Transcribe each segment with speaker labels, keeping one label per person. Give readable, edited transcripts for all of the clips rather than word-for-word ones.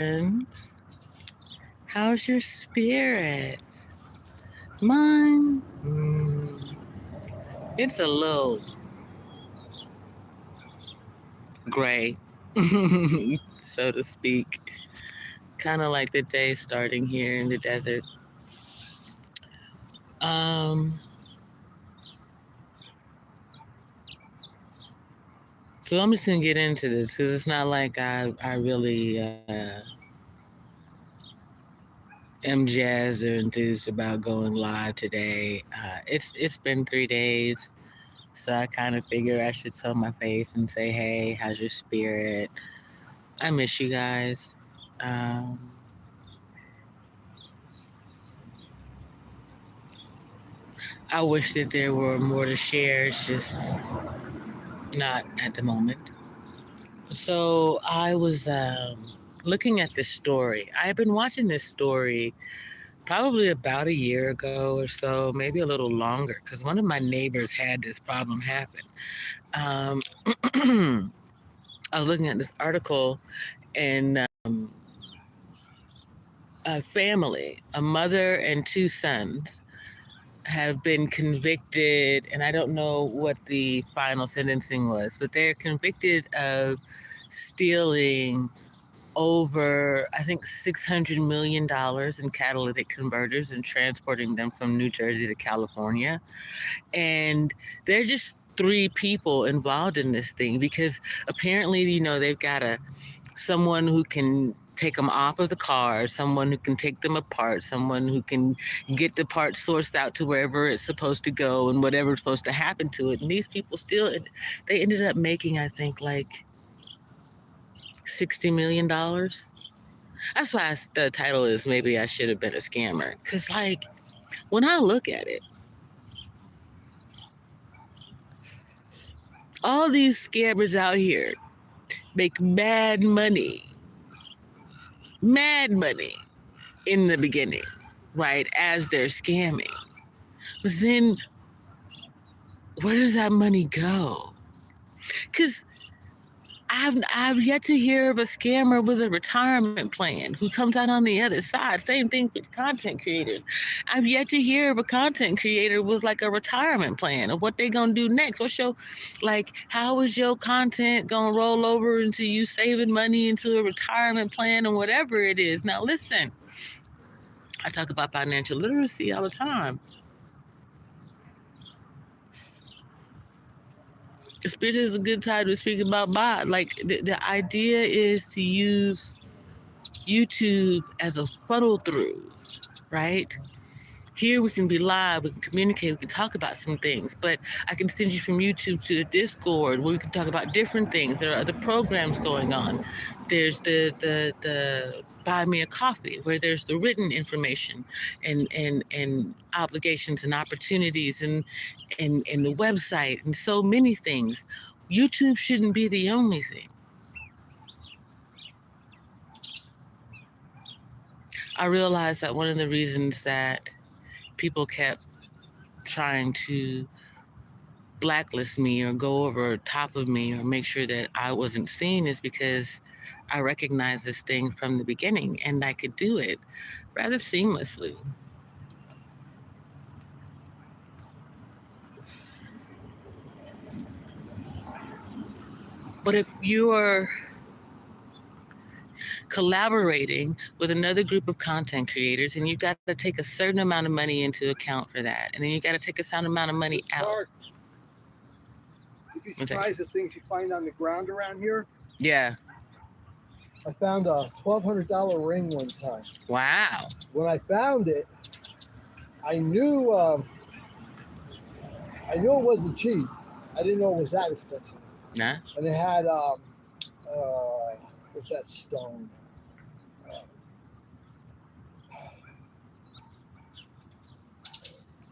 Speaker 1: friends. How's your spirit? Mine? It's a little gray, so to speak. Kind of like the day starting here in the desert. Um, so I'm just gonna get into this because it's not like I really am jazzed or enthused about going live today. It's been 3 days, so I kind of figure I should show my face and say, hey, how's your spirit? I miss you guys. Um, I wish that there were more to share. It's just not at the moment. So I was looking at this story. I've been watching this story probably about a year ago or so, maybe a little longer, because one of my neighbors had this problem happen. Um, I was looking at this article, and a family, a mother and two sons, have been convicted, and I don't know what the final sentencing was, but they're convicted of stealing over, I think, $600 million in catalytic converters and transporting them from New Jersey to California. And they're just three people involved in this thing because apparently, they've got someone who can take them off of the car, someone who can take them apart, someone who can get the parts sourced out to wherever it's supposed to go and whatever's supposed to happen to it. And these people they ended up making, I think, like $60 million. That's why the title is Maybe I Should Have Been a Scammer. Because, like, when I look at it, all these scammers out here make mad money in the beginning, right, as they're scamming. But then where does that money go? Because I've yet to hear of a scammer with a retirement plan who comes out on the other side. Same thing with content creators. I've yet to hear of a content creator with like a retirement plan of what they gonna do next. How is your content gonna roll over into you saving money into a retirement plan or whatever it is? Now listen, I talk about financial literacy all the time. Especially is a good time to speak about bot. Like the idea is to use YouTube as a funnel through, right? Here we can be live, we can communicate, we can talk about some things, but I can send you from YouTube to the Discord where we can talk about different things. There are other programs going on. There's the Buy Me a Coffee, where there's the written information and obligations and opportunities and the website and so many things. YouTube shouldn't be the only thing. I realized that one of the reasons that people kept trying to blacklist me or go over top of me or make sure that I wasn't seen is because I recognized this thing from the beginning and I could do it rather seamlessly. But if you are collaborating with another group of content creators and you've got to take a certain amount of money into account for that, and then you got to take a certain amount of money out.
Speaker 2: You'd be surprised at things you find on the ground around here.
Speaker 1: Yeah.
Speaker 2: I found a $1,200 ring one time.
Speaker 1: Wow.
Speaker 2: When I found it, I knew it wasn't cheap. I didn't know it was that expensive.
Speaker 1: Nah.
Speaker 2: And it had what's that stone?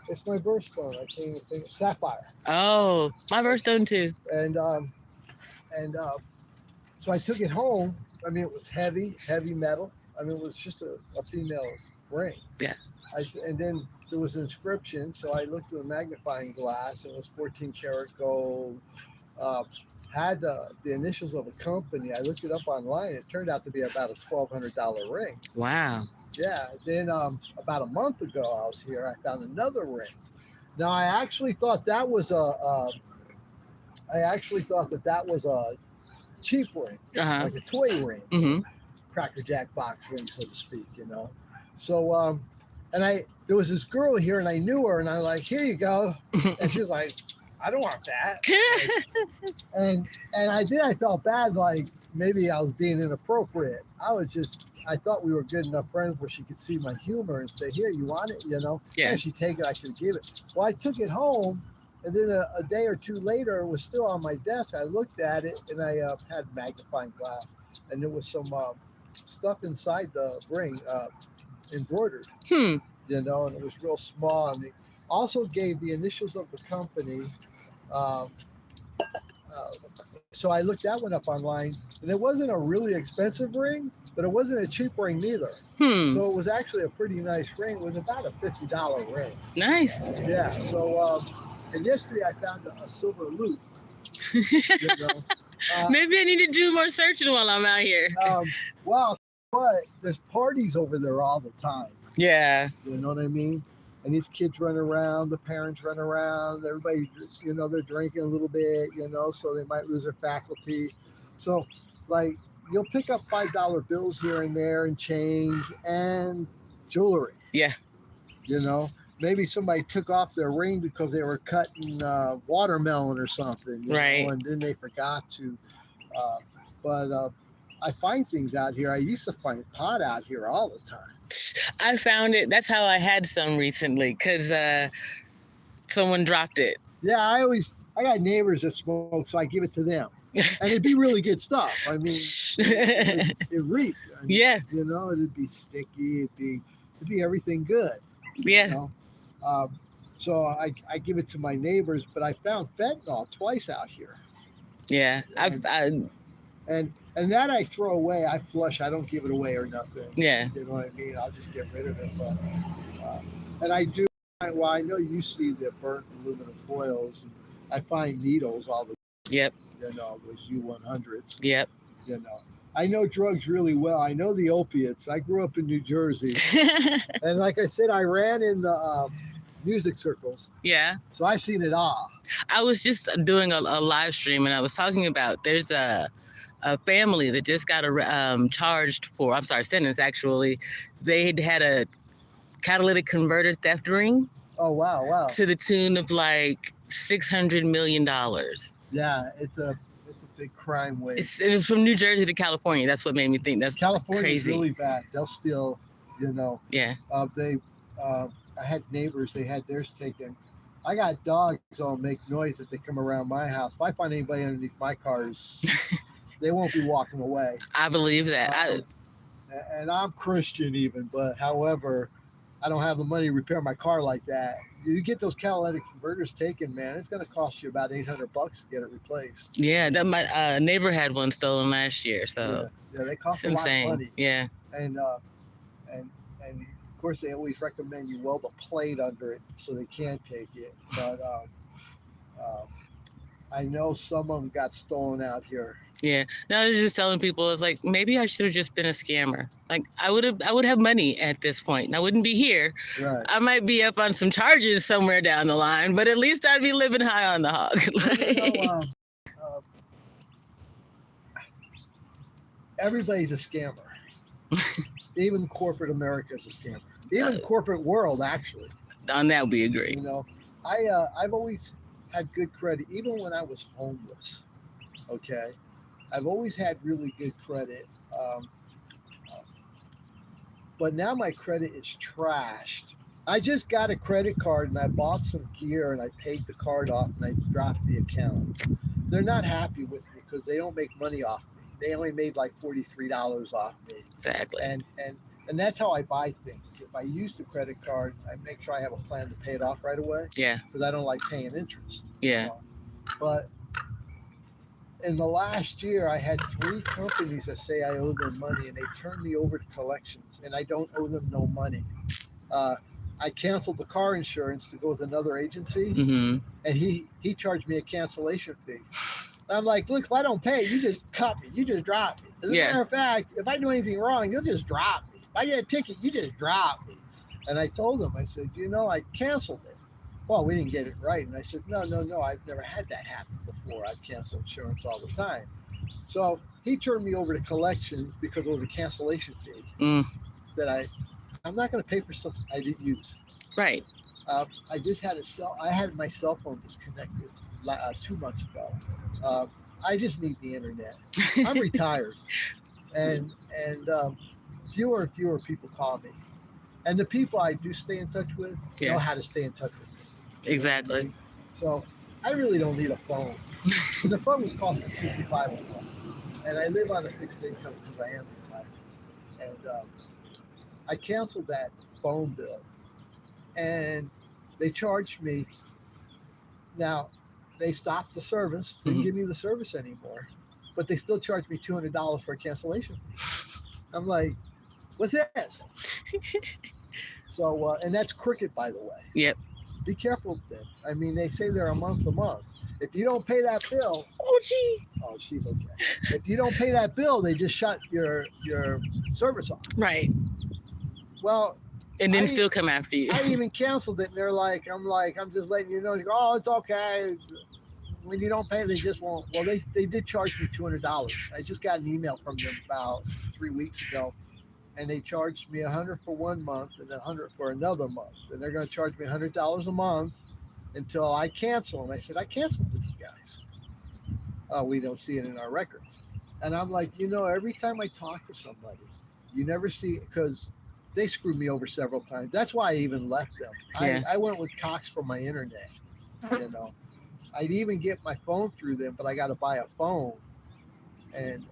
Speaker 2: It's my birthstone. I can't even think. Sapphire.
Speaker 1: Oh, my birthstone too.
Speaker 2: And so I took it home. I mean, it was heavy metal. I mean, it was just a female's ring.
Speaker 1: Yeah.
Speaker 2: And then there was an inscription. So I looked through a magnifying glass. And it was 14 karat gold. had the initials of a company. I looked it up online. It turned out to be about a $1,200 ring.
Speaker 1: Wow.
Speaker 2: Yeah. Then about a month ago, I was here. I found another ring. Now I actually thought that was a cheap ring,
Speaker 1: Uh-huh.
Speaker 2: like a toy ring,
Speaker 1: Mm-hmm.
Speaker 2: Cracker Jack box ring, so to speak. So and there was this girl here, and I knew her, and I'm like, here you go, and she's like, I don't want that. And I felt bad, like maybe I was being inappropriate. I thought we were good enough friends where she could see my humor and say, here, you want it,
Speaker 1: Yeah.
Speaker 2: And she'd take it, I could give it. Well, I took it home, and then a day or two later, it was still on my desk. I looked at it, and I had magnifying glass, and there was some stuff inside the ring embroidered, and it was real small. And it also gave the initials of the company. Um, so I looked that one up online, and it wasn't a really expensive ring, but it wasn't a cheap ring neither. So it was actually a pretty nice ring. It was about a $50 ring.
Speaker 1: Nice.
Speaker 2: Yeah. So, and yesterday I found a silver loop.
Speaker 1: Maybe I need to do more searching while I'm out here.
Speaker 2: Well, but there's parties over there all the time.
Speaker 1: Yeah.
Speaker 2: You know what I mean? And these kids run around, the parents run around, everybody, they're drinking a little bit, so they might lose their faculty. So, like, you'll pick up $5 bills here and there and change and jewelry.
Speaker 1: Yeah.
Speaker 2: Maybe somebody took off their ring because they were cutting watermelon or something,
Speaker 1: right?
Speaker 2: And then they forgot to. But I find things out here. I used to find pot out here all the time.
Speaker 1: I found it. That's how I had some recently, because someone dropped it.
Speaker 2: Yeah, I got neighbors that smoke, so I give it to them. And it'd be really good stuff. I mean, it reeked.
Speaker 1: Yeah.
Speaker 2: It'd be sticky. It'd be everything good.
Speaker 1: Yeah.
Speaker 2: So I give it to my neighbors, but I found fentanyl twice out here.
Speaker 1: Yeah.
Speaker 2: And that I throw away. I flush. I don't give it away or nothing.
Speaker 1: Yeah.
Speaker 2: You know what I mean? I'll just get rid of it. But, and I do. Well, I know you see the burnt aluminum foils. And I find needles all the time.
Speaker 1: Yep.
Speaker 2: Those U100s.
Speaker 1: Yep.
Speaker 2: I know drugs really well. I know the opiates. I grew up in New Jersey. And like I said, I ran in the music circles.
Speaker 1: Yeah.
Speaker 2: So I've seen it all. I
Speaker 1: was just doing a live stream, and I was talking about there's a family that just got sentenced actually. They had a catalytic converter theft ring.
Speaker 2: Oh, wow.
Speaker 1: To the tune of like $600 million.
Speaker 2: Yeah, it's a big crime wave.
Speaker 1: It's from New Jersey to California. That's what made me think that's
Speaker 2: California
Speaker 1: crazy.
Speaker 2: Is really bad. They'll steal,
Speaker 1: Yeah.
Speaker 2: I had neighbors, they had theirs taken. I got dogs that'll make noise if they come around my house. If I find anybody underneath my cars, they won't be walking away.
Speaker 1: I believe that.
Speaker 2: And I'm Christian even, but however, I don't have the money to repair my car like that. You get those catalytic converters taken, man, it's going to cost you about $800 to get it replaced.
Speaker 1: Yeah, my neighbor had one stolen last year, so
Speaker 2: yeah, they cost a lot of money. Yeah, and of course they always recommend you weld a plate under it so they can't take it. But I know some of them got stolen out here.
Speaker 1: Yeah. No, I was just telling people, it's like, maybe I should have just been a scammer. Like I would have money at this point, and I wouldn't be here.
Speaker 2: Right.
Speaker 1: I might be up on some charges somewhere down the line, but at least I'd be living high on the hog.
Speaker 2: Everybody's a scammer. Even corporate America is a scammer. Even corporate world, actually.
Speaker 1: On that we agree.
Speaker 2: I've always had good credit, even when I was homeless. Okay. I've always had really good credit. But now my credit is trashed. I just got a credit card and I bought some gear and I paid the card off and I dropped the account. They're not happy with me because they don't make money off me. They only made like $43 off me.
Speaker 1: Exactly.
Speaker 2: And that's how I buy things. If I use the credit card, I make sure I have a plan to pay it off right away.
Speaker 1: Yeah.
Speaker 2: Because I don't like paying interest.
Speaker 1: Yeah.
Speaker 2: But in the last year, I had 3 companies that say I owe them money, and they turned me over to collections, and I don't owe them no money. I canceled the car insurance to go with another agency,
Speaker 1: mm-hmm.
Speaker 2: and he charged me a cancellation fee. I'm like, look, if I don't pay, you just cut me. You just drop me. As a matter of fact, if I do anything wrong, you'll just drop me. If I get a ticket, you just drop me. And I told him, I said, I canceled it. Well, we didn't get it right. And I said, no, I've never had that happen before. I've canceled insurance all the time. So he turned me over to collections because it was a cancellation fee that I'm not going to pay for something I didn't use.
Speaker 1: Right.
Speaker 2: I just had I had my cell phone disconnected 2 months ago. I just need the internet. I'm retired, and fewer and fewer people call me, and the people I do stay in touch with know how to stay in touch with me.
Speaker 1: Exactly.
Speaker 2: So I really don't need a phone. And the phone was called 65, and I live on a fixed income because I am retired. And I canceled that phone bill, and they charged me. Now, they stopped the service, didn't give me the service anymore, but they still charged me $200 for a cancellation fee. I'm like, what's this? So, and that's Cricket, by the way.
Speaker 1: Yep.
Speaker 2: Be careful with them. I mean, they say they're a month to month. If you don't pay that bill, oh, she's okay. If you don't pay that bill, they just shut your service off.
Speaker 1: Right.
Speaker 2: Well,
Speaker 1: and then still come after you.
Speaker 2: I even canceled it, and I'm just letting you know. They go, oh, it's okay. When you don't pay, they just won't. Well, they did charge me $200. I just got an email from them about 3 weeks ago, and they charged me $100 for 1 month and $100 for another month, and they're going to charge me $100 a month until I cancel. And I said, I canceled with you guys. Oh, we don't see it in our records. And I'm like, every time I talk to somebody, you never see, because they screwed me over several times. That's why I even left them.
Speaker 1: Yeah.
Speaker 2: I went with Cox for my internet. I'd even get my phone through them, but I got to buy a phone, and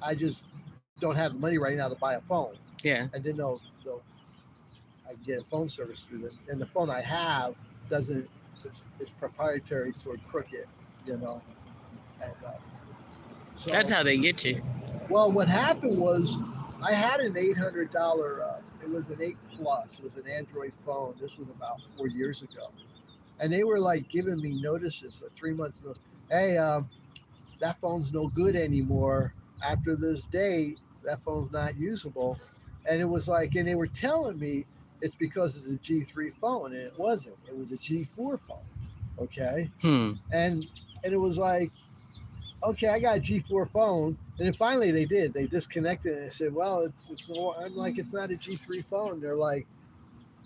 Speaker 2: I just don't have the money right now to buy a phone.
Speaker 1: Yeah.
Speaker 2: And then I get phone service through them, and the phone I have doesn't. It's proprietary for Cricket, And so
Speaker 1: that's how they get you.
Speaker 2: Well, what happened was I had an $800. It was an 8 Plus. It was an Android phone. This was about 4 years ago. And they were like giving me notices, 3 months ago. Hey, that phone's no good anymore. After this date, that phone's not usable. And it was like, and they were telling me it's because it's a G3 phone, and it wasn't. It was a G4 phone. Okay. And it was like, okay, I got a G4 phone. And then finally they did. They disconnected it and said, well, I'm like, it's not a G3 phone. They're like,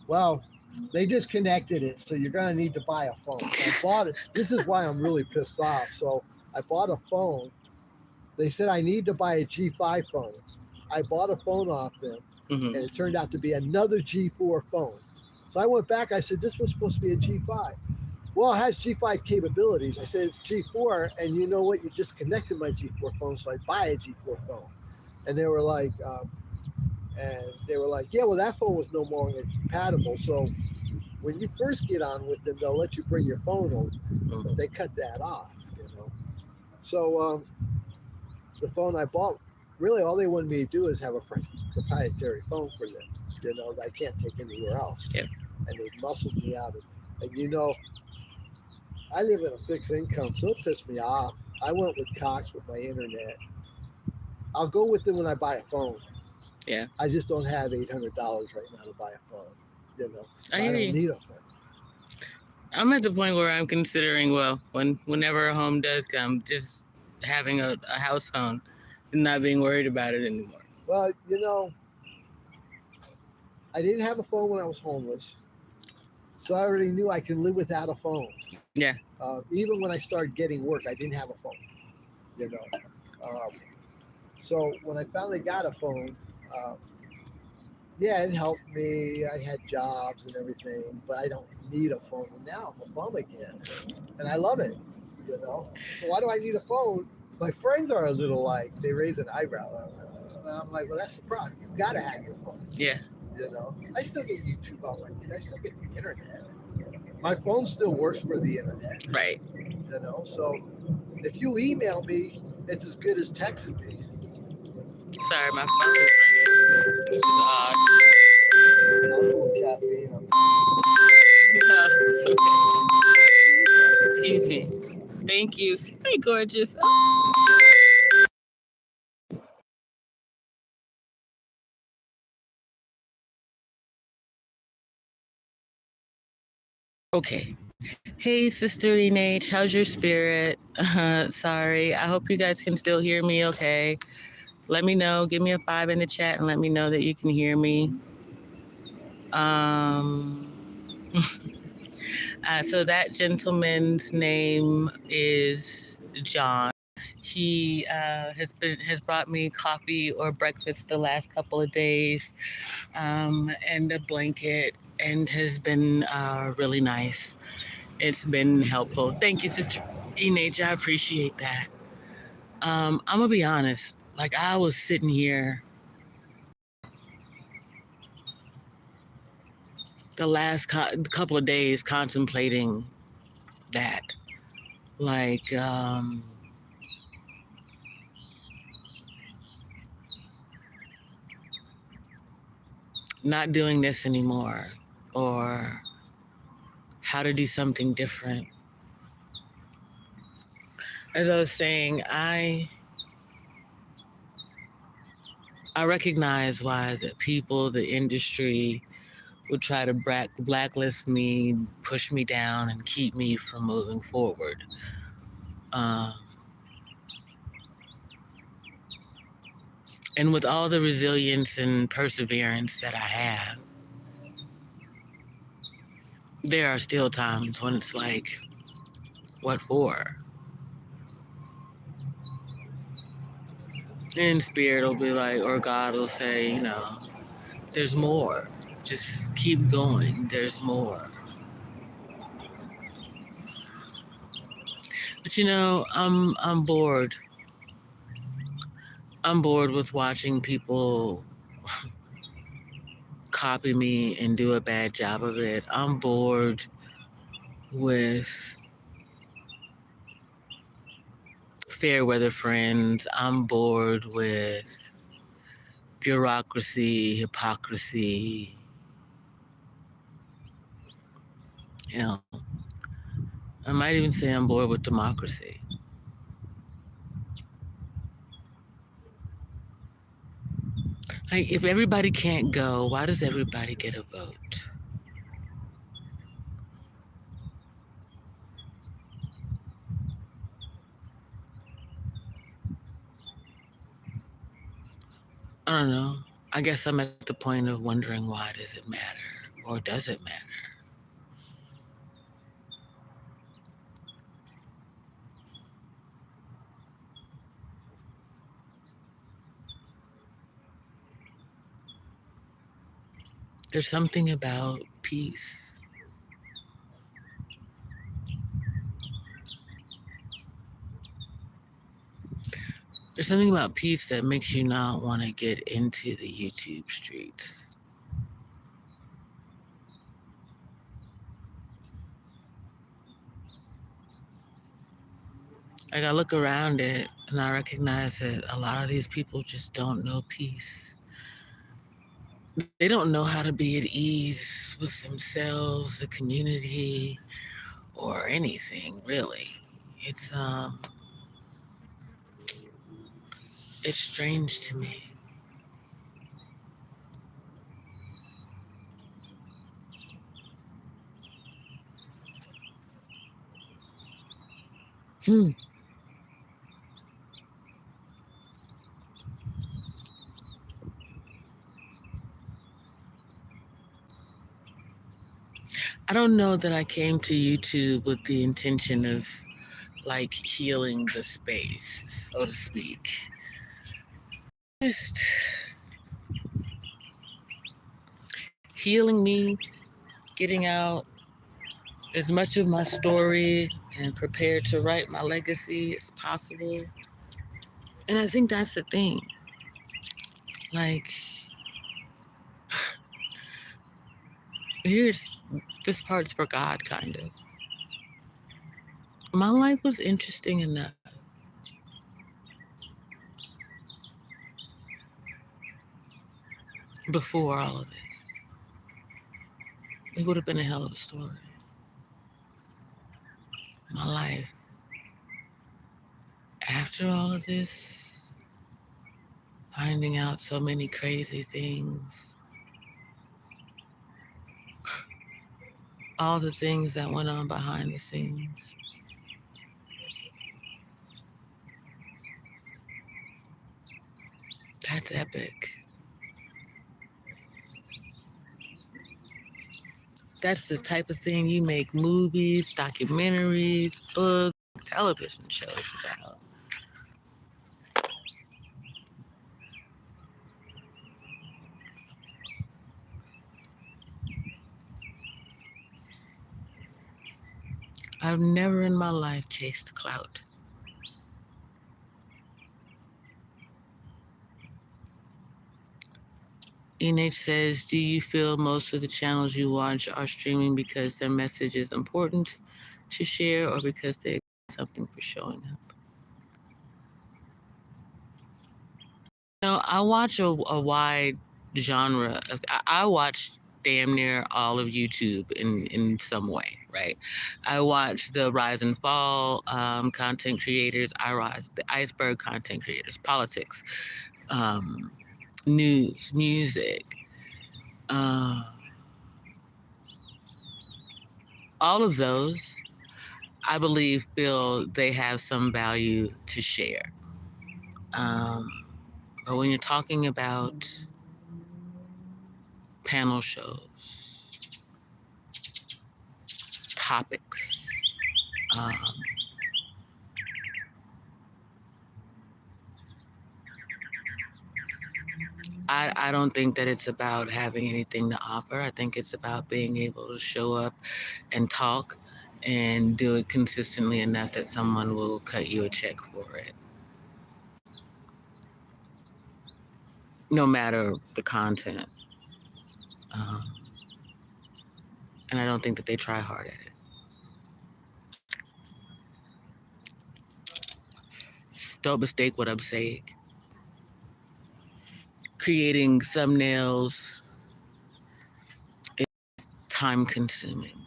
Speaker 2: well, they disconnected it, so you're going to need to buy a phone. So I bought it. This is why I'm really pissed off. So I bought a phone. They said I need to buy a G5 phone. I bought a phone off them, and it turned out to be another G4 phone. So I went back. I said, this was supposed to be a G5. Well, it has G5 capabilities. I said, it's G4, and you know what? You disconnected my G4 phone, so I buy a G4 phone. And they were like, yeah, well, that phone was no longer compatible. So when you first get on with them, they'll let you bring your phone over. But they cut that off, So the phone I bought, really all they wanted me to do is have a proprietary phone for them, that I can't take anywhere else.
Speaker 1: Yep.
Speaker 2: And they muscled me out of it. And I live in a fixed income, so it pissed me off. I went with Cox with my internet. I'll go with them when I buy a phone.
Speaker 1: Yeah.
Speaker 2: I just don't have $800 right now to buy a phone.
Speaker 1: I
Speaker 2: don't need a phone.
Speaker 1: I'm at the point where I'm considering, whenever a home does come, just having a house phone and not being worried about it anymore.
Speaker 2: Well, I didn't have a phone when I was homeless, so I already knew I can live without a phone.
Speaker 1: Yeah.
Speaker 2: Even when I started getting work, I didn't have a phone. So when I finally got a phone, it helped me. I had jobs and everything, but I don't need a phone. And now I'm a bum again, and I love it. So why do I need a phone? My friends are a little like, they raise an eyebrow. And I'm like, well, that's the problem. You gotta have your phone.
Speaker 1: Yeah.
Speaker 2: I still get YouTube on my phone. I still get the internet. My phone still works for the internet.
Speaker 1: Right.
Speaker 2: So if you email me, it's as good as texting me.
Speaker 1: Sorry, my phone is ringing. This is odd.
Speaker 2: I'm doing caffeine.
Speaker 1: No, it's okay. Excuse me. Thank you. Hey, gorgeous. Okay. Hey, Sister Enage, how's your spirit? Sorry, I hope you guys can still hear me okay. Let me know. Give me a 5 in the chat and let me know that you can hear me. So that gentleman's name is John. He has brought me coffee or breakfast the last couple of days, and a blanket, and has been really nice. It's been helpful. Thank you, Sister Enage. I appreciate that. I'm gonna be honest. Like, I was sitting here the last couple of days contemplating that, like, not doing this anymore, or how to do something different. As I was saying, I recognize why the people, the industry, would try to blacklist me, push me down, and keep me from moving forward. And with all the resilience and perseverance that I have, there are still times when it's like, what for? And spirit will be like, or God will say, there's more. Just keep going. There's more. But I'm bored. I'm bored with watching people copy me and do a bad job of it. I'm bored with fair weather friends. I'm bored with bureaucracy, hypocrisy. You know, I might even say I'm bored with democracy. Like, if everybody can't go, why does everybody get a vote? I don't know. I guess I'm at the point of wondering, why does it matter? Or does it matter? There's something about peace. There's something about peace that makes you not want to get into the YouTube streets. Like, I look around it and I recognize that a lot of these people just don't know peace. They don't know how to be at ease with themselves, the community, or anything really. It's strange to me. Hmm. I don't know that I came to YouTube with the intention of, like, healing the space, so to speak. Just healing me, getting out as much of my story and prepared to write my legacy as possible. And I think that's the thing. Like, this part's for God, kind of. My life was interesting enough before all of this. It would have been a hell of a story. My life. After all of this, finding out so many crazy things, all the things that went on behind the scenes, that's epic. That's the type of thing you make movies, documentaries, books, television shows about. I've never in my life chased clout. NH says, do you feel most of the channels you watch are streaming because their message is important to share or because they get something for showing up? No, I watch a wide genre of, I watch damn near all of YouTube in some way, right? I watch the rise and fall content creators, I watch the iceberg content creators, politics, um, news, music, uh, all of those, I believe, feel they have some value to share. Um, but when you're talking about panel shows, topics, um, I don't think that it's about having anything to offer. I think it's about being able to show up and talk and do it consistently enough that someone will cut you a check for it, no matter the content. Um, and I don't think that they try hard at it. Don't mistake what I'm saying. Creating thumbnails is time consuming.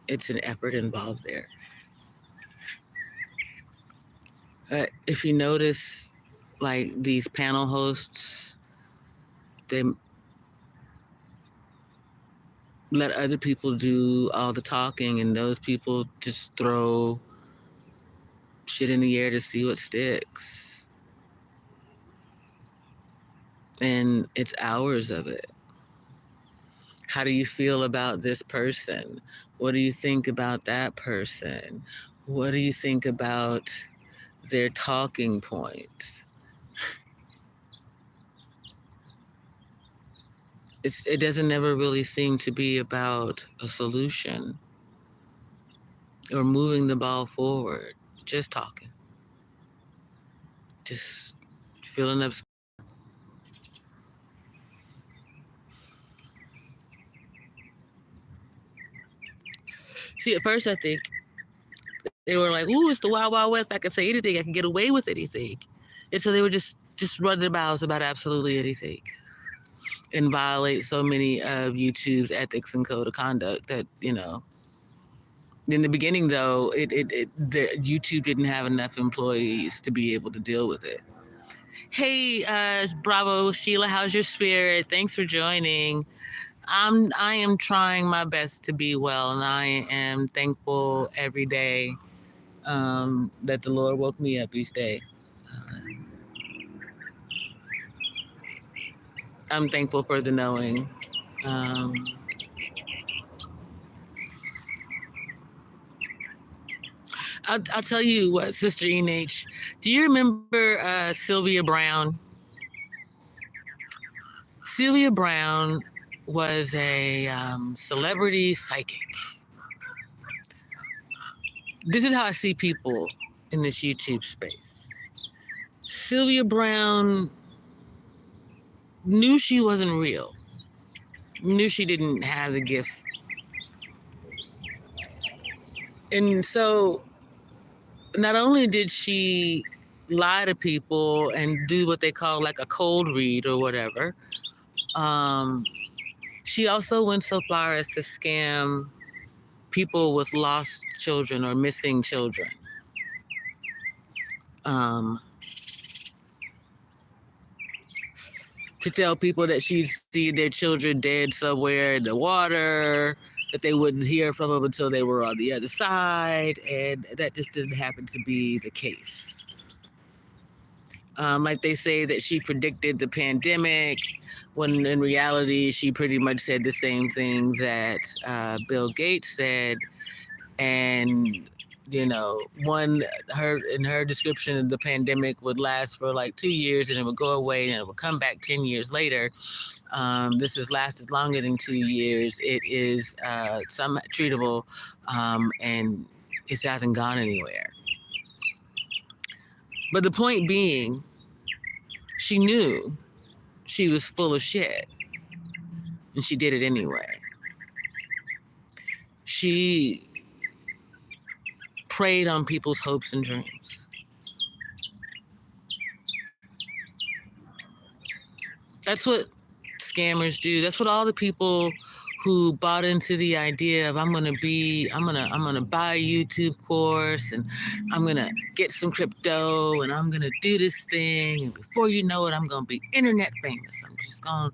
Speaker 1: It's an effort involved there. If you notice, like these panel hosts, they let other people do all the talking, and those people just throw shit in the air to see what sticks. And it's hours of it. How do you feel about this person? What do you think about that person? What do you think about their talking points? It doesn't ever really seem to be about a solution or moving the ball forward. Just talking. Just filling up. See, at first I think they were like, ooh, it's the Wild Wild West. I can say anything. I can get away with anything. And so they were just running their mouths about absolutely anything and violate so many of YouTube's ethics and code of conduct that, you know. In the beginning, though, the YouTube didn't have enough employees to be able to deal with it. Hey, bravo, Sheila, how's your spirit? Thanks for joining. I am trying my best to be well, and I am thankful every day that the Lord woke me up each day. I'm thankful for the knowing. Um, I'll tell you what, Sister ENH, do you remember Sylvia Brown? Sylvia Brown was a celebrity psychic. This is how I see people in this YouTube space. Sylvia Brown knew she wasn't real, knew she didn't have the gifts. And so not only did she lie to people and do what they call like a cold read or whatever, she also went so far as to scam people with lost children or missing children. um, to tell people that she'd see their children dead somewhere in the water, that they wouldn't hear from them until they were on the other side, and that just didn't happen to be the case. Like they say that she predicted the pandemic, when in reality she pretty much said the same thing that Bill Gates said. And her description of the pandemic would last for like 2 years and it would go away and it would come back 10 years later. This has lasted longer than 2 years. It is somewhat treatable, and it hasn't gone anywhere. But the point being, she knew she was full of shit and she did it anyway. She preyed on people's hopes and dreams. That's what scammers do. That's what all the people who bought into the idea of I'm gonna buy a YouTube course and I'm gonna get some crypto and I'm gonna do this thing, and before you know it, I'm gonna be internet famous. I'm just gonna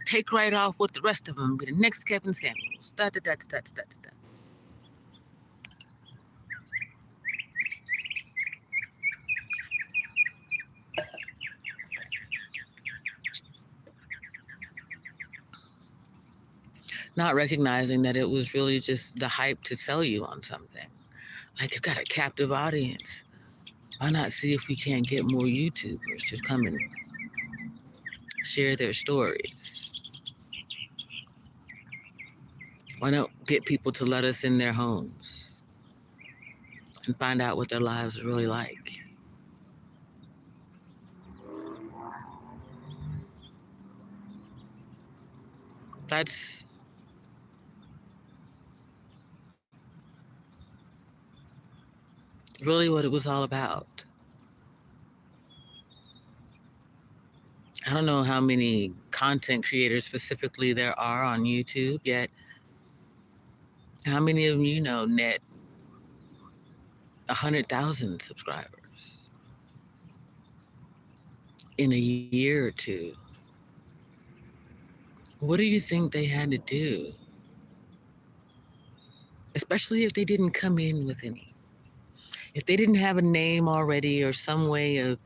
Speaker 1: take right off with the rest of them, be the next Kevin Samuels. Da, da, da, da, da, da, da. Not recognizing that it was really just the hype to sell you on something. Like, you've got a captive audience. Why not see if we can't get more YouTubers to come and share their stories? Why not get people to let us in their homes and find out what their lives are really like? That's really what it was all about. I don't know how many content creators specifically there are on YouTube yet. How many of you know net 100,000 subscribers in a year or two? What do you think they had to do? Especially if they didn't come in with any. If they didn't have a name already or some way of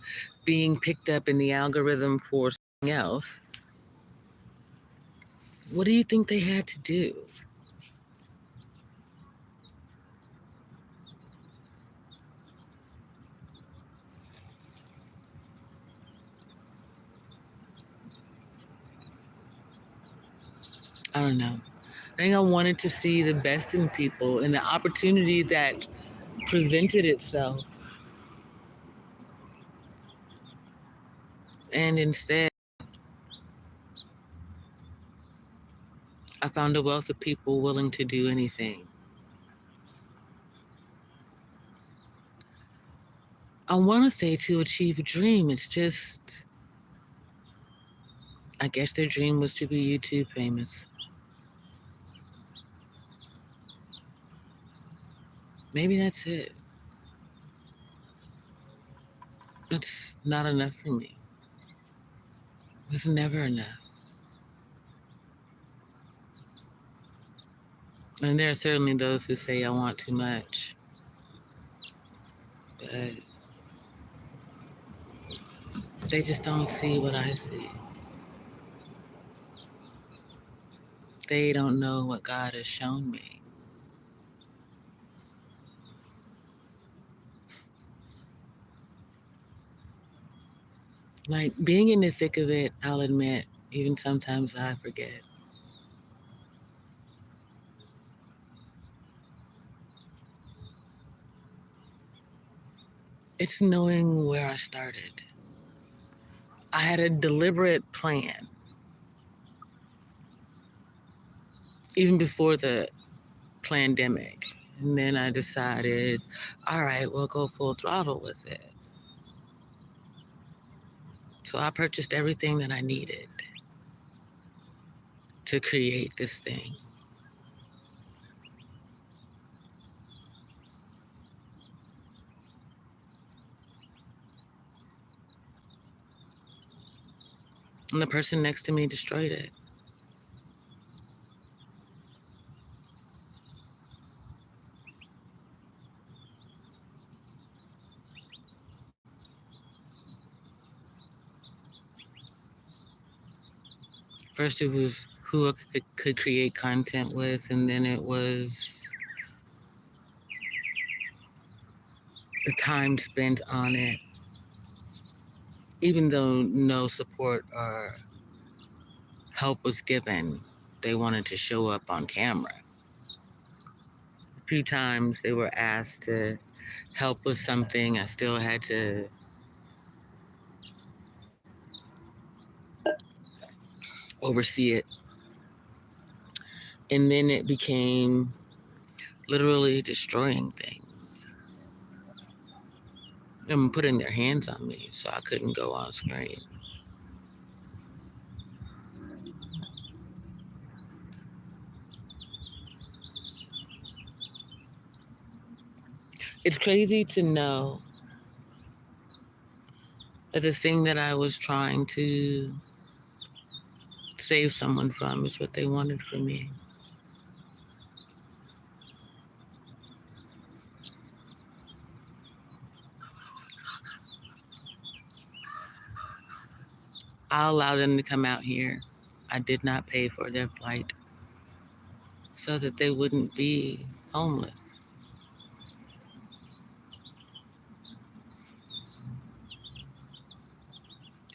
Speaker 1: being picked up in the algorithm for something else, what do you think they had to do? I don't know. I think I wanted to see the best in people and the opportunity that presented itself. And instead, I found a wealth of people willing to do anything. I want to say to achieve a dream, it's just, I guess their dream was to be YouTube famous. Maybe that's it. It's not enough for me. It's never enough. And there are certainly those who say I want too much. But they just don't see what I see. They don't know what God has shown me. Like, being in the thick of it, I'll admit, even sometimes I forget. It's knowing where I started. I had a deliberate plan, even before the pandemic. And then I decided, all right, we'll go full throttle with it. So I purchased everything that I needed to create this thing. And the person next to me destroyed it. First, it was who I could create content with, and then it was the time spent on it. Even though no support or help was given, they wanted to show up on camera. A few times they were asked to help with something, I still had to oversee it. And then it became literally destroying things and putting their hands on me so I couldn't go on screen. It's crazy to know that the thing that I was trying to save someone from is what they wanted from me. I allowed them to come out here. I did not pay for their flight so that they wouldn't be homeless.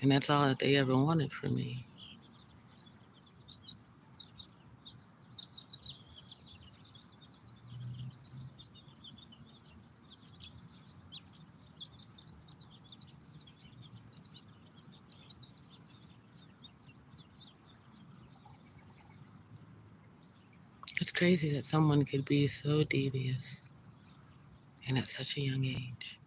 Speaker 1: And that's all that they ever wanted from me. It's crazy that someone could be so devious and at such a young age.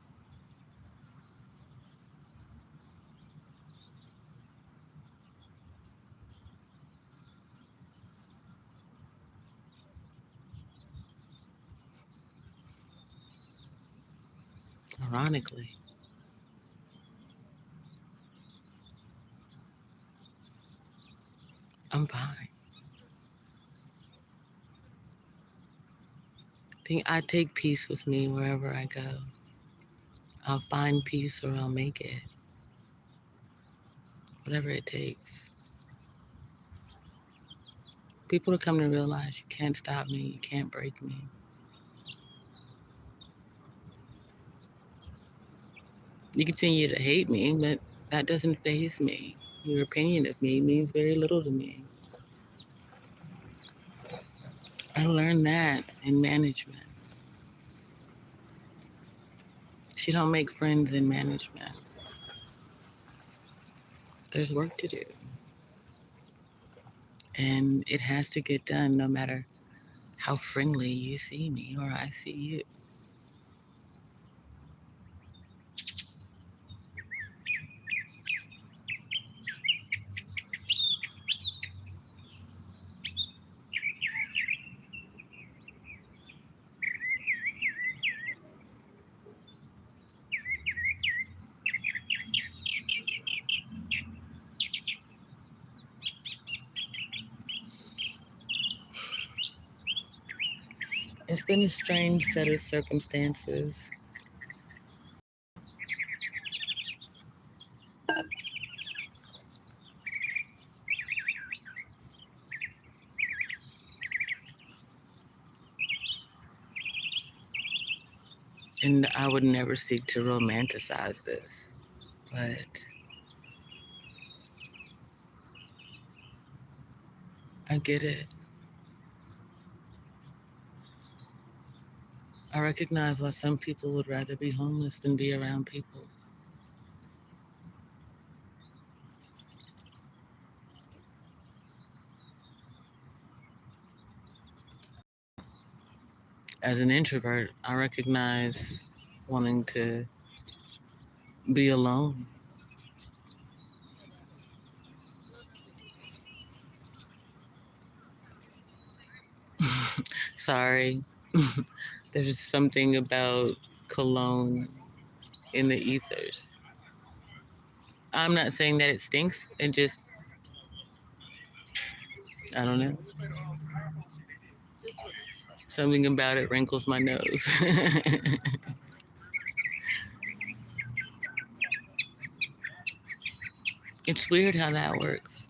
Speaker 1: Ironically, I'm fine. I take peace with me wherever I go. I'll find peace or I'll make it, whatever it takes. People to come to realize you can't stop me, you can't break me. You continue to hate me, but that doesn't faze me. Your opinion of me means very little to me. I learned that in management. You don't make friends in management. There's work to do. And it has to get done no matter how friendly you see me or I see you. It's been a strange set of circumstances. And I would never seek to romanticize this, but I get it. I recognize why some people would rather be homeless than be around people. As an introvert, I recognize wanting to be alone. Sorry. There's something about cologne in the ethers. I'm not saying that it stinks, it just I don't know. Something about it wrinkles my nose. It's weird how that works.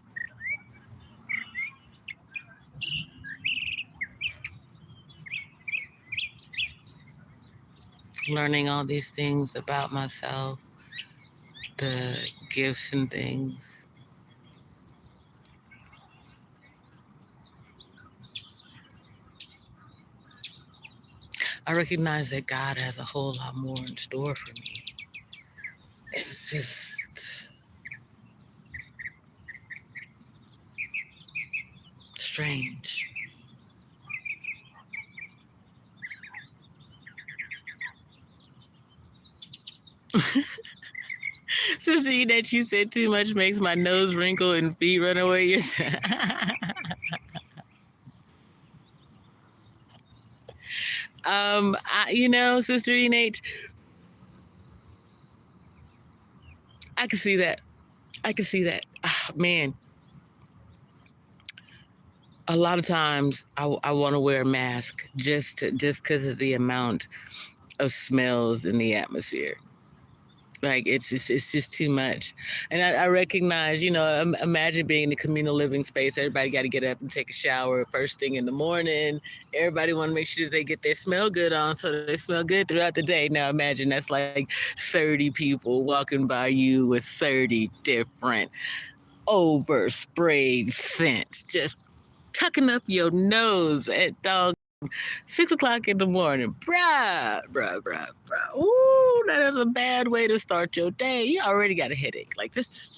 Speaker 1: Learning all these things about myself, the gifts and things. I recognize that God has a whole lot more in store for me. It's just strange. Sister, that you said too much makes my nose wrinkle and feet run away. Sister Enate, I can see that. I can see that. Ah, man, a lot of times I want to wear a mask just because of the amount of smells in the atmosphere. Like it's just too much. And I recognize, imagine being in a communal living space. Everybody got to get up and take a shower first thing in the morning. Everybody want to make sure they get their smell good on so they smell good throughout the day. Now imagine that's like 30 people walking by you with 30 different oversprayed scents, just tucking up your nose at dog 6 o'clock in the morning. Bruh. Ooh, that is a bad way to start your day. You already got a headache. Like just.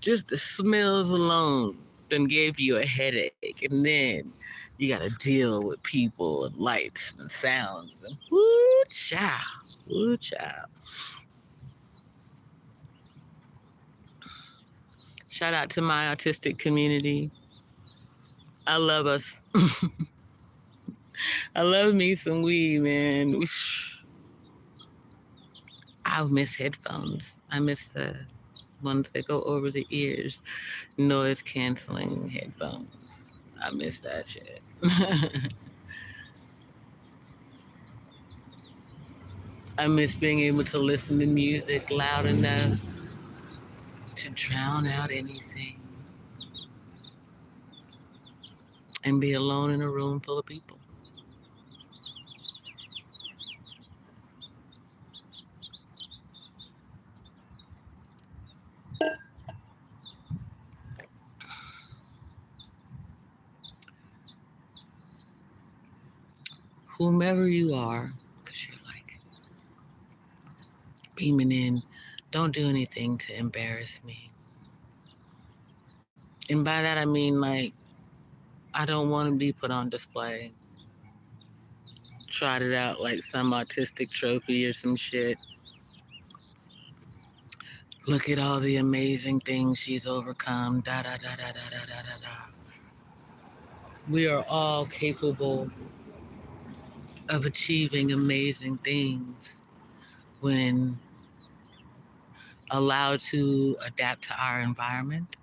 Speaker 1: Just the smells alone then gave you a headache. And then you got to deal with people and lights and sounds. And woo, child. Woo, child. Shout out to my autistic community. I love us. I love me some weed, man. I miss headphones. I miss the ones that go over the ears, noise canceling headphones. I miss that shit. I miss being able to listen to music loud enough to drown out anything and be alone in a room full of people. Whomever you are, because you're like beaming in, don't do anything to embarrass me. And by that I mean, like, I don't want to be put on display. Trot it out like some autistic trophy or some shit. Look at all the amazing things she's overcome. Da da da da da da da da da. We are all capable of achieving amazing things when allowed to adapt to our environment,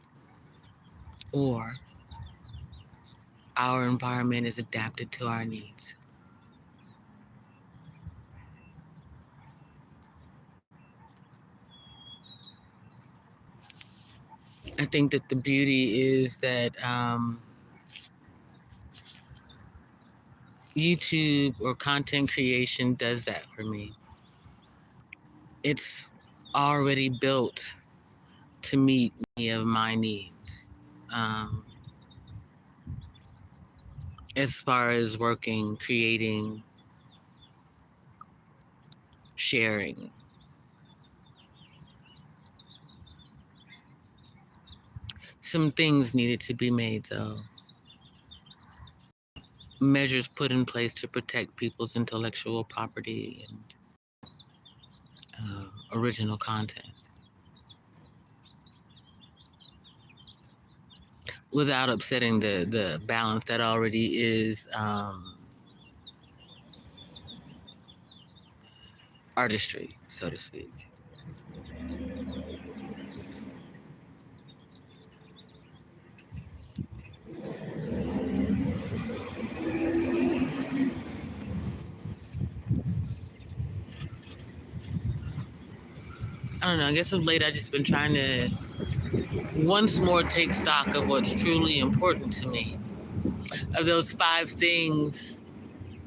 Speaker 1: or our environment is adapted to our needs. I think that the beauty is that YouTube or content creation does that for me. It's already built to meet many of my needs. As far as working, creating, sharing. Some things needed to be made, though. Measures put in place to protect people's intellectual property and original content without upsetting the balance that already is artistry, so to speak. I don't know. I guess of late I've just been trying to once more take stock of what's truly important to me. Of those 5 things,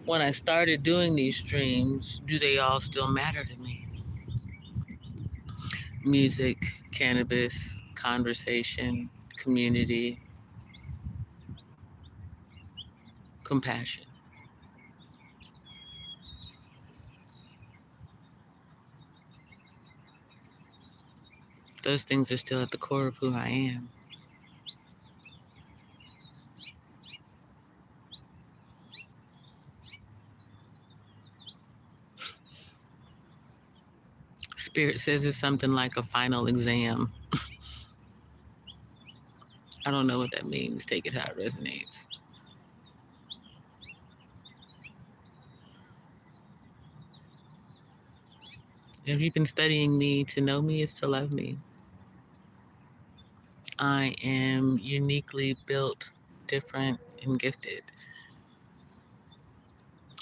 Speaker 1: when I started doing these streams, do they all still matter to me? Music, cannabis, conversation, community, compassion. Those things are still at the core of who I am. Spirit says it's something like a final exam. I don't know what that means. Take it how it resonates. If you've been studying me, to know me is to love me. I am uniquely built, different, and gifted.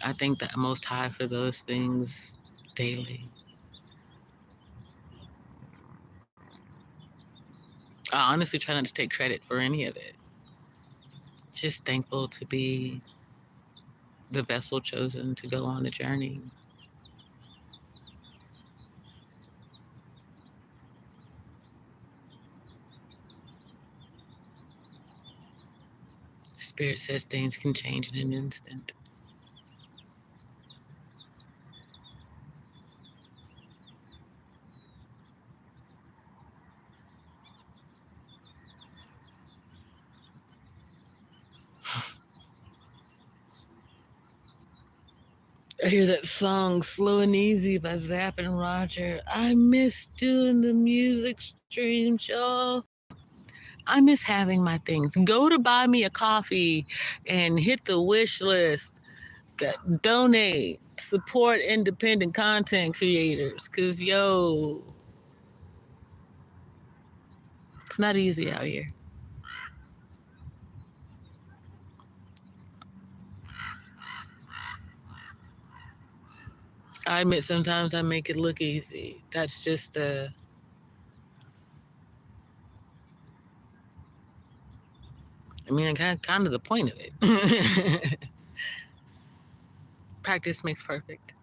Speaker 1: I thank the Most High for those things daily. I honestly try not to take credit for any of it. Just thankful to be the vessel chosen to go on the journey. Spirit says things can change in an instant. I hear that song Slow and Easy by Zapp and Roger. I miss doing the music streams, y'all. I miss having my things. Go to buy me a coffee and hit the wish list. Donate, support independent content creators. Cause yo, it's not easy out here. I admit sometimes I make it look easy. That's just kind of the point of it. Practice makes perfect.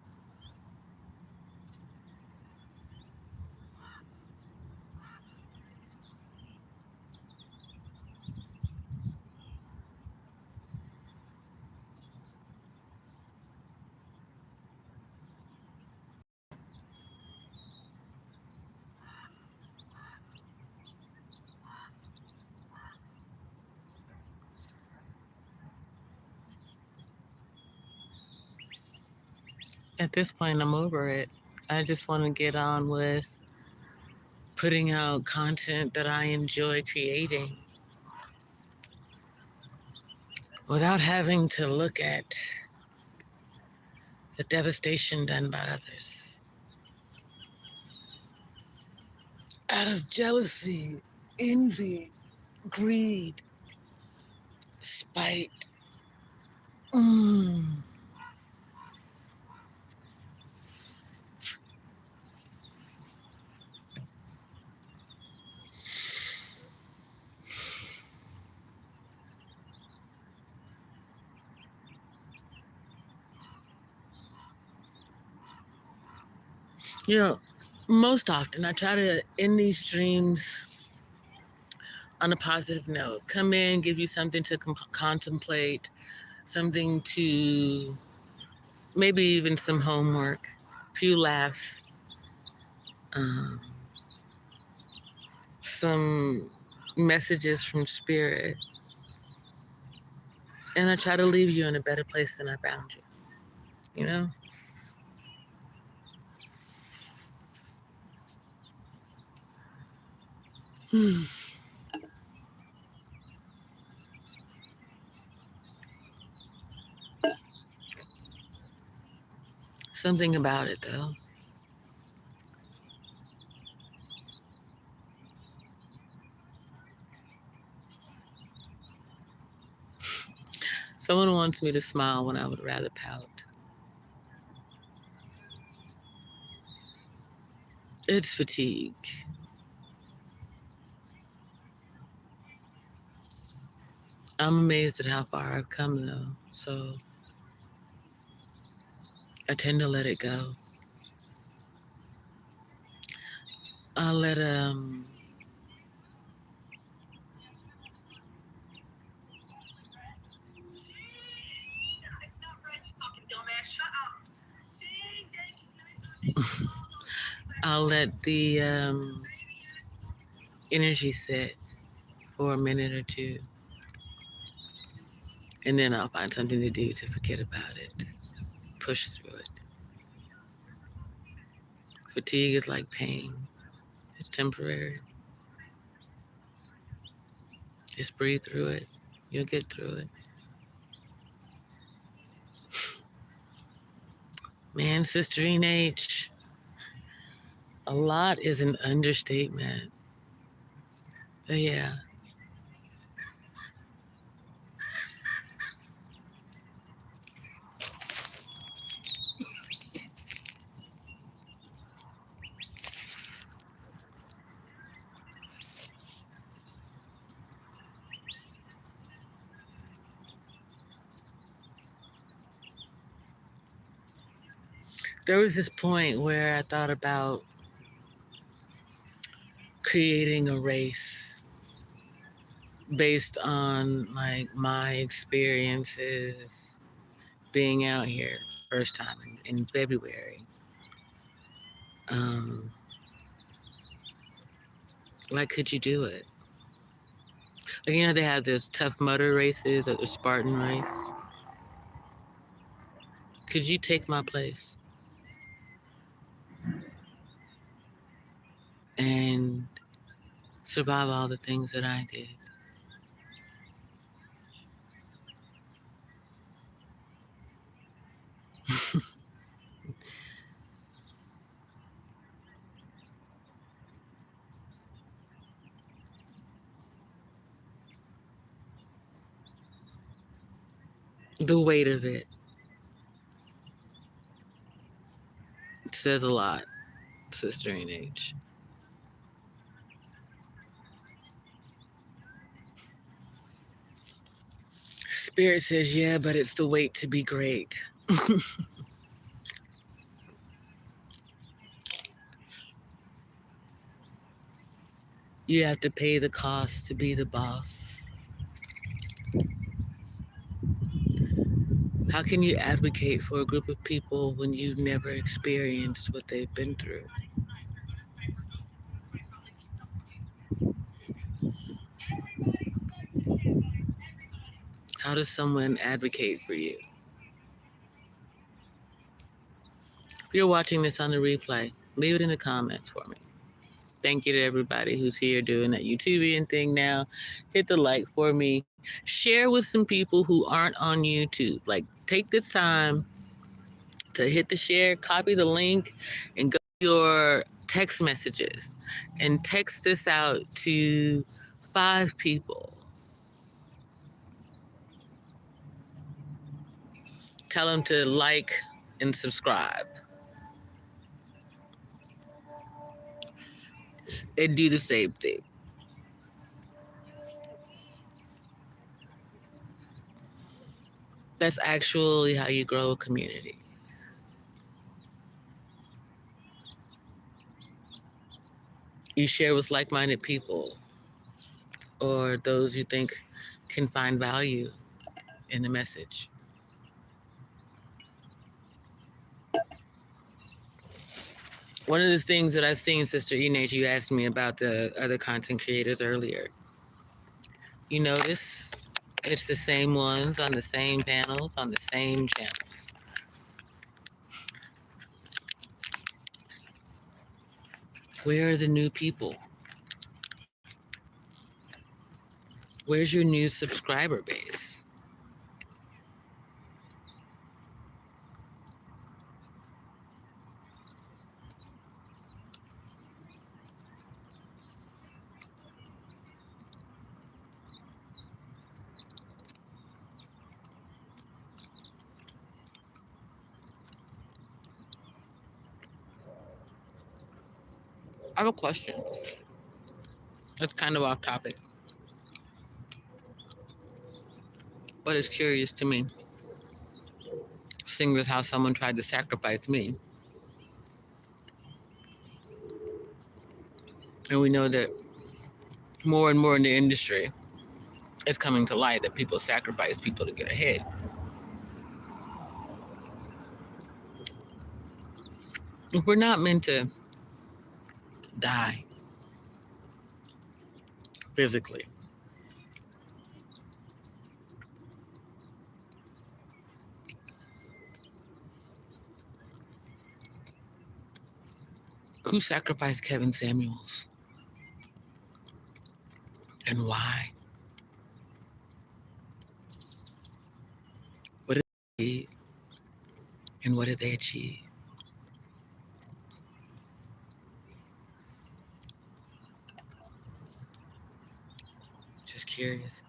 Speaker 1: At this point, I'm over it. I just want to get on with putting out content that I enjoy creating without having to look at the devastation done by others. Out of jealousy, envy, greed, spite. Mm. You know, most often I try to end these streams on a positive note. Come in, give you something to contemplate, something to maybe even some homework, a few laughs, um, some messages from spirit. And I try to leave you in a better place than I found you, you know? Something about it, though. Someone wants me to smile when I would rather pout. It's fatigue. I'm amazed at how far I've come though. So I tend to let it go. I let I'll let the energy sit for a minute or two, and then I'll find something to do to forget about it. Push through it. Fatigue is like pain. It's temporary. Just breathe through it. You'll get through it. Man, Sister H, a lot is an understatement. But yeah, there was this point where I thought about creating a race based on like my experiences being out here first time in February. Um, like, could you do it? Like, they have this Tough Mudder races or the Spartan race. Could you take my place and survive all the things that I did? The weight of it says a lot, Sister H. Spirit says, yeah, but it's the weight to be great. You have to pay the cost to be the boss. How can you advocate for a group of people when you've never experienced what they've been through? How does someone advocate for you? If you're watching this on the replay, leave it in the comments for me. Thank you to everybody who's here doing that YouTubian thing now. Hit the like for me. Share with some people who aren't on YouTube. Like, take the time to hit the share, copy the link, and go to your text messages and text this out to 5 people. Tell them to like and subscribe and do the same thing. That's actually how you grow a community. You share with like-minded people or those you think can find value in the message. One of the things that I've seen, Sister Inez, you asked me about the other content creators earlier. You notice it's the same ones on the same panels, on the same channels. Where are the new people? Where's your new subscriber base? I have a question. It's kind of off topic, but it's curious to me. Seeing as how someone tried to sacrifice me, and we know that more and more in the industry, it's coming to light that people sacrifice people to get ahead. If we're not meant to die physically, who sacrificed Kevin Samuels and why? What did they achieve and what did they achieve? Just curious.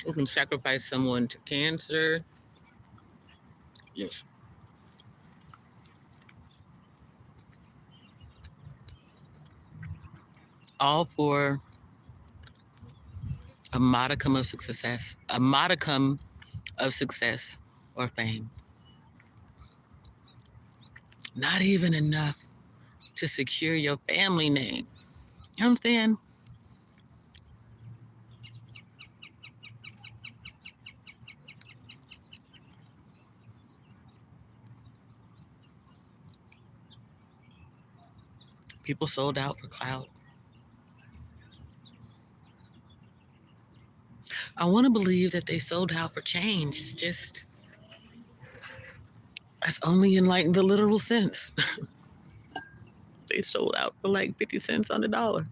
Speaker 1: Who can sacrifice someone to cancer? Yes. All for a modicum of success or fame. Not even enough to secure your family name. You know what I'm saying? People sold out for clout. I want to believe that they sold out for change. It's just, that's only in like the literal sense. They sold out for like 50 cents on the dollar.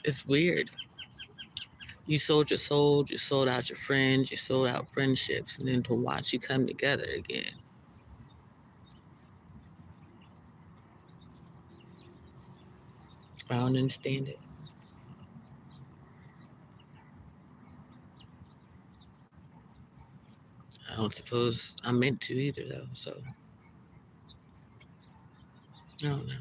Speaker 1: It's weird. You sold your soul, you sold out your friends, you sold out friendships, and then to watch you come together again. I don't understand it. I don't suppose I'm meant to either, though, so I don't know.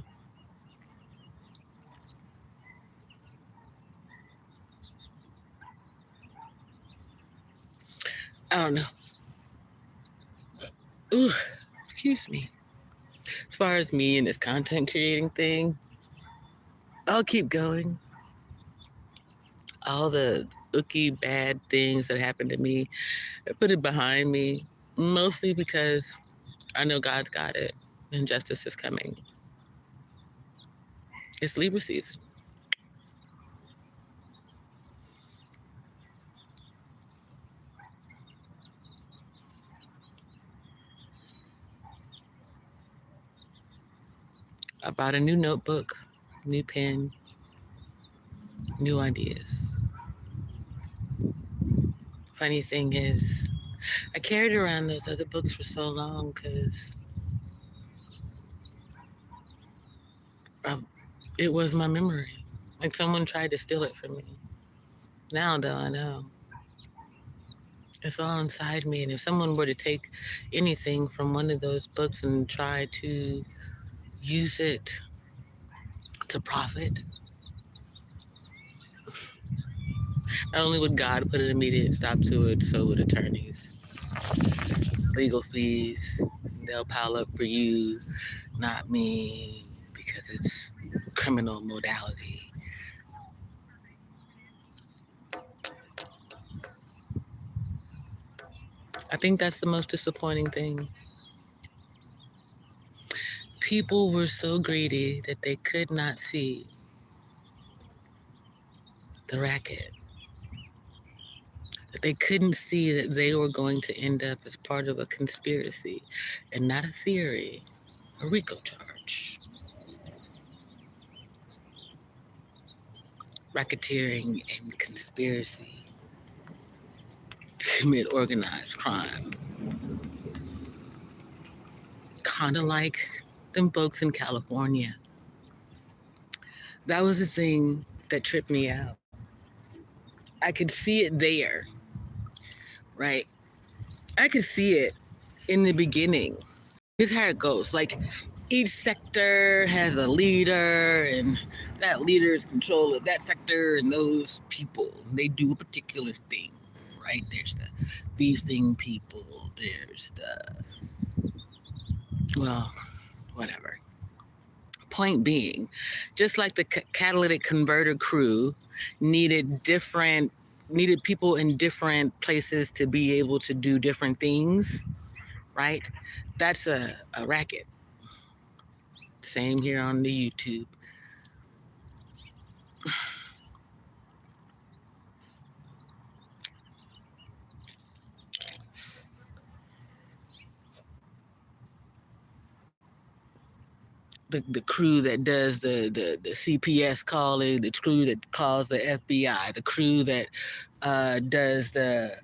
Speaker 1: I don't know. Ooh, excuse me. As far as me and this content creating thing, I'll keep going. All the icky bad things that happened to me, I put it behind me, mostly because I know God's got it and justice is coming. It's Libra season. I bought a new notebook, new pen, new ideas. Funny thing is, I carried around those other books for so long because it was my memory. Like someone tried to steal it from me. Now, though, I know it's all inside me. And if someone were to take anything from one of those books and try to use it to profit, not only would God put an immediate stop to it, so would attorneys. Legal fees, they'll pile up for you, not me, because it's criminal modality. I think that's the most disappointing thing. People were so greedy that they could not see the racket. that they couldn't see that they were going to end up as part of a conspiracy and not a theory, a RICO charge. Racketeering and conspiracy to commit organized crime. Kind of like them folks in California. That was the thing that tripped me out. I could see it there, right? I could see it in the beginning. Here's how it goes. Like each sector has a leader, and that leader is control of that sector and those people. They do a particular thing, right? There's the beefing people. There's the, well, whatever. Point being, just like the catalytic converter crew needed people in different places to be able to do different things, right? That's a racket. Same here on the YouTube. The crew that does the CPS calling, the crew that calls the FBI, the crew that does the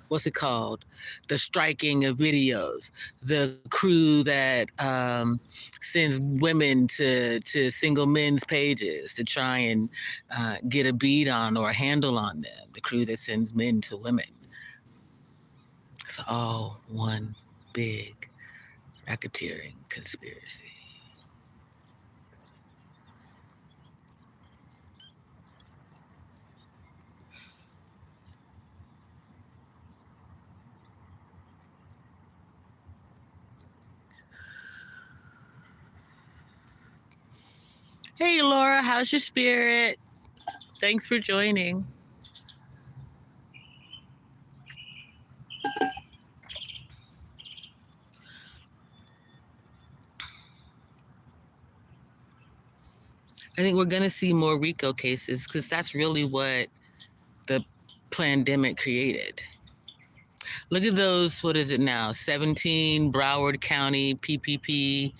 Speaker 1: what's it called? The striking of videos, the crew that sends women to single men's pages to try and get a beat on or a handle on them, the crew that sends men to women. It's all one big racketeering conspiracy. Hey, Laura, how's your spirit? Thanks for joining. I think we're going to see more RICO cases because that's really what the pandemic created. Look at those, what is it now? 17 Broward County PPP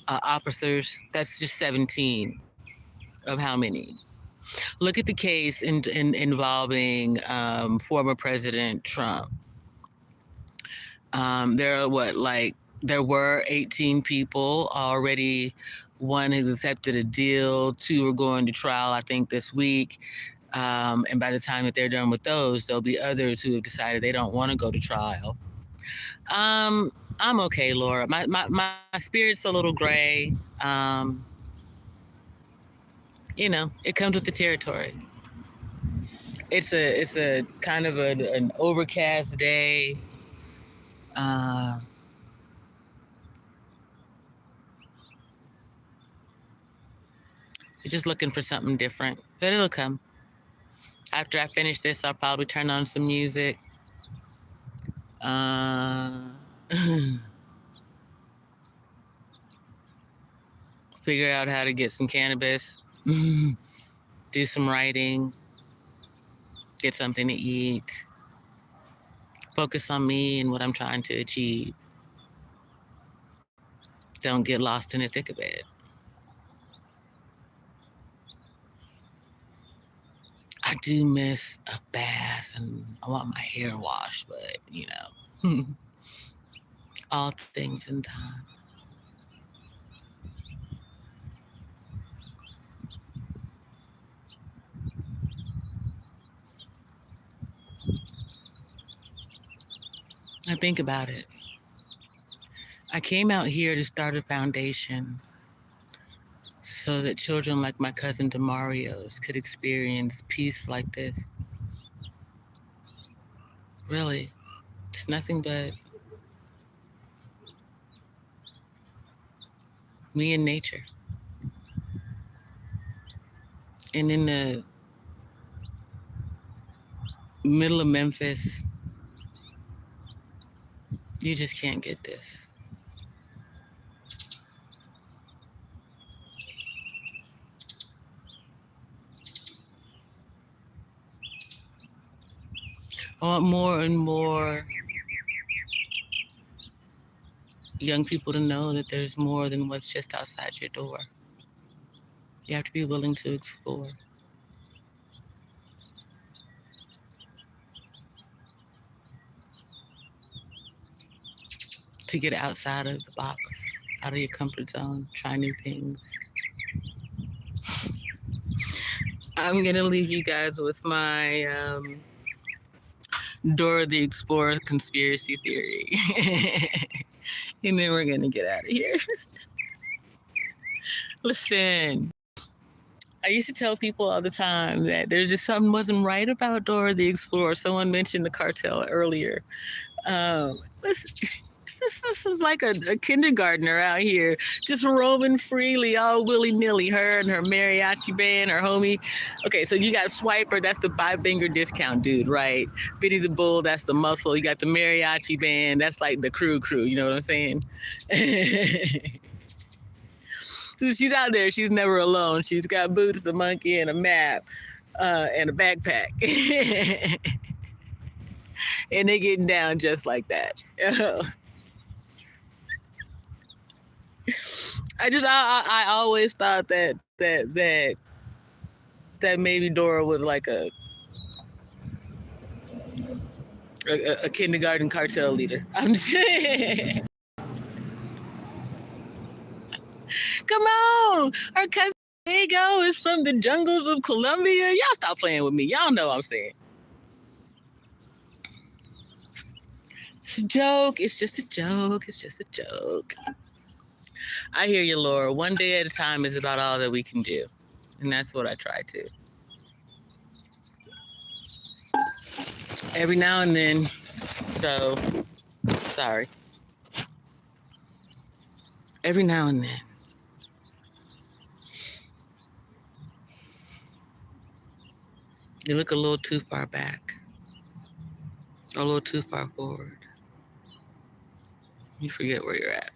Speaker 1: officers. That's just 17 of how many? Look at the case involving former President Trump. There were 18 people already. One has accepted a deal. 2 are going to trial, I think, this week. And by the time that they're done with those, there'll be others who have decided they don't want to go to trial. I'm okay, Laura. My spirit's a little gray. It comes with the territory. It's a kind of an overcast day. You're just looking for something different, but it'll come. After I finish this, I'll probably turn on some music. Figure out how to get some cannabis, do some writing, get something to eat, focus on me and what I'm trying to achieve. Don't get lost in the thick of it. I do miss a bath and I want my hair washed, but all things in time. I think about it. I came out here to start a foundation so that children like my cousin Demario's could experience peace like this. Really, it's nothing but me and nature. And in the middle of Memphis, you just can't get this. I want more and more young people to know that there's more than what's just outside your door. You have to be willing to explore. To get outside of the box, out of your comfort zone, try new things. I'm going to leave you guys with my Dora the Explorer conspiracy theory. And then we're going to get out of here. Listen, I used to tell people all the time that there's just something wasn't right about Dora the Explorer. Someone mentioned the cartel earlier. Listen, this is like a kindergartner out here, just roaming freely, all willy-nilly. Her and her mariachi band, her homie. Okay, so you got Swiper, that's the five-finger discount dude, right? Biddy the Bull, that's the muscle. You got the mariachi band, that's like the crew, you know what I'm saying? So she's out there, she's never alone. She's got Boots the monkey and a map and a backpack. And they getting down just like that. I always thought that maybe Dora was like a kindergarten cartel leader. I'm saying, come on, our cousin Diego is from the jungles of Colombia. Y'all stop playing with me. Y'all know what I'm saying. It's a joke. It's just a joke. It's just a joke. I hear you, Laura. One day at a time is about all that we can do. And that's what I try to. Every now and then, so, sorry. Every now and then, you look a little too far back, a little too far forward. You forget where you're at.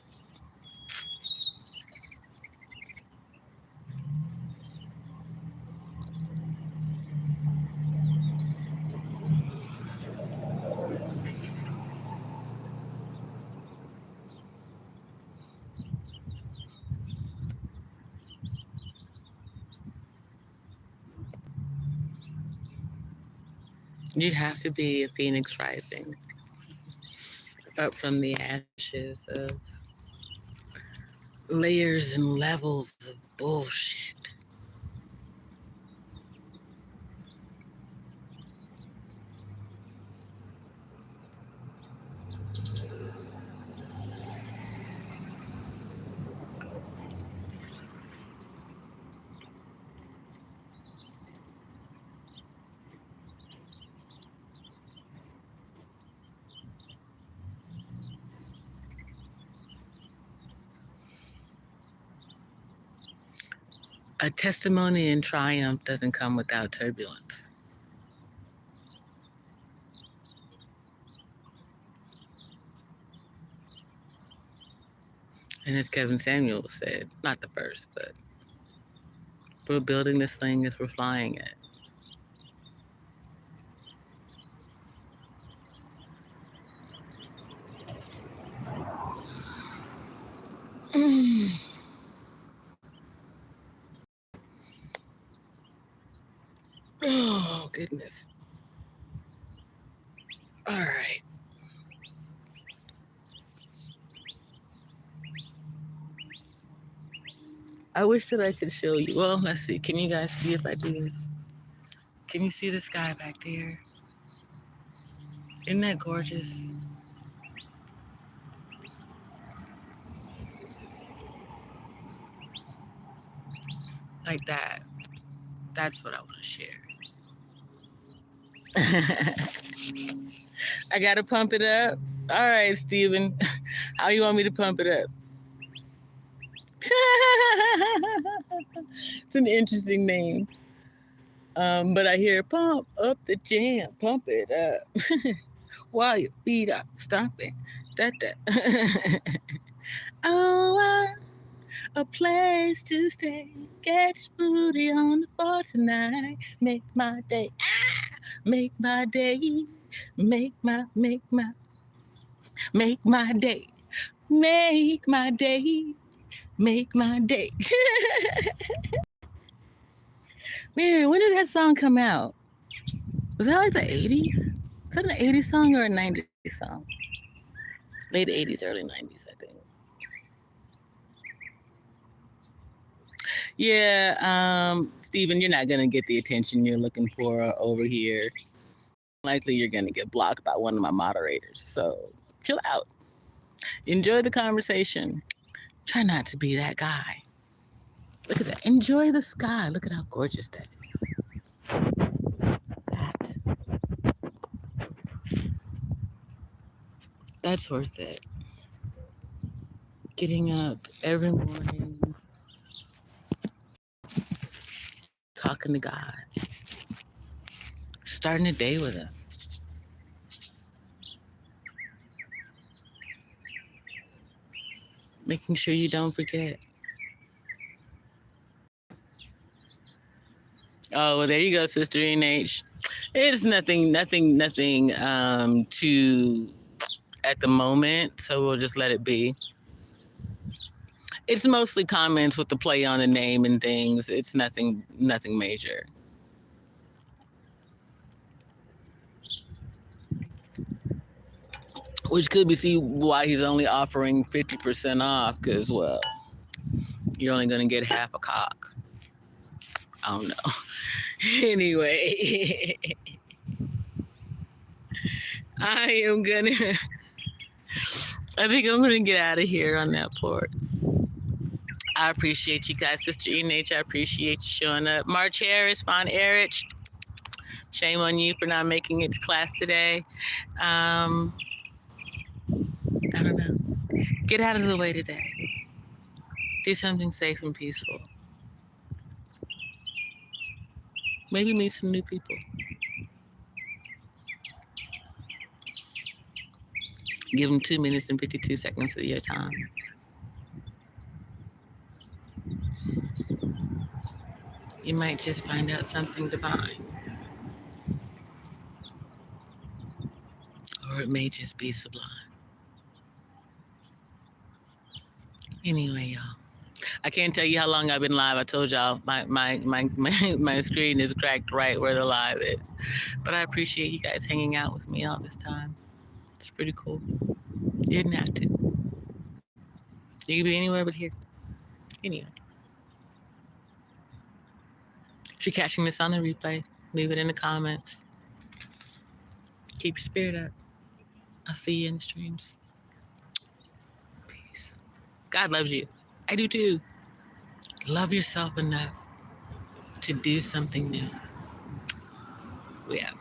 Speaker 1: You have to be a phoenix rising up from the ashes of layers and levels of bullshit. A testimony in triumph doesn't come without turbulence. And as Kevin Samuel said, not the first, but we're building this thing as we're flying it. Oh, goodness. All right. I wish that I could show you. Well, let's see. Can you guys see if I do this? Can you see the sky back there? Isn't that gorgeous? Like that. That's what I want to share. I got to pump it up. All right, Steven. How you want me to pump it up? It's an interesting name. But I hear pump up the jam, pump it up. While your feet are stomping. Da, da. Oh, a place to stay. Get your booty on the floor tonight. Make my day. Make my day. make my day, make my day, make my day. Man, when did that song come out? Was that like the 80s? Is that an 80s song or a 90s song? Late 80s, early 90s, I think. Yeah, Steven, you're not going to get the attention you're looking for over here. Likely you're going to get blocked by one of my moderators. So chill out. Enjoy the conversation. Try not to be that guy. Look at that. Enjoy the sky. Look at how gorgeous that is. That's worth it. Getting up every morning, talking to God, starting a day with Him. Making sure you don't forget. Oh, well, there you go, Sister NH. It's nothing to at the moment, so we'll just let it be. It's mostly comments with the play on the name and things. It's nothing major. Which could be see why he's only offering 50% off, because, well, you're only going to get half a cock. I don't know. Anyway, I think I'm gonna get out of here on that port. I appreciate you guys, Sister NH. I appreciate you showing up. March Harris, Von Erich. Shame on you for not making it to class today. I don't know. Get out of the way today. Do something safe and peaceful. Maybe meet some new people. Give them 2 minutes and 52 seconds of your time. You might just find out something divine. Or it may just be sublime. Anyway, y'all. I can't tell you how long I've been live. I told y'all my screen is cracked right where the live is. But I appreciate you guys hanging out with me all this time. It's pretty cool. You didn't have to. You could be anywhere but here. Anyway. If you're catching this on the replay, leave it in the comments. Keep your spirit up. I'll see you in the streams. Peace. God loves you. I do too. Love yourself enough to do something new. We out.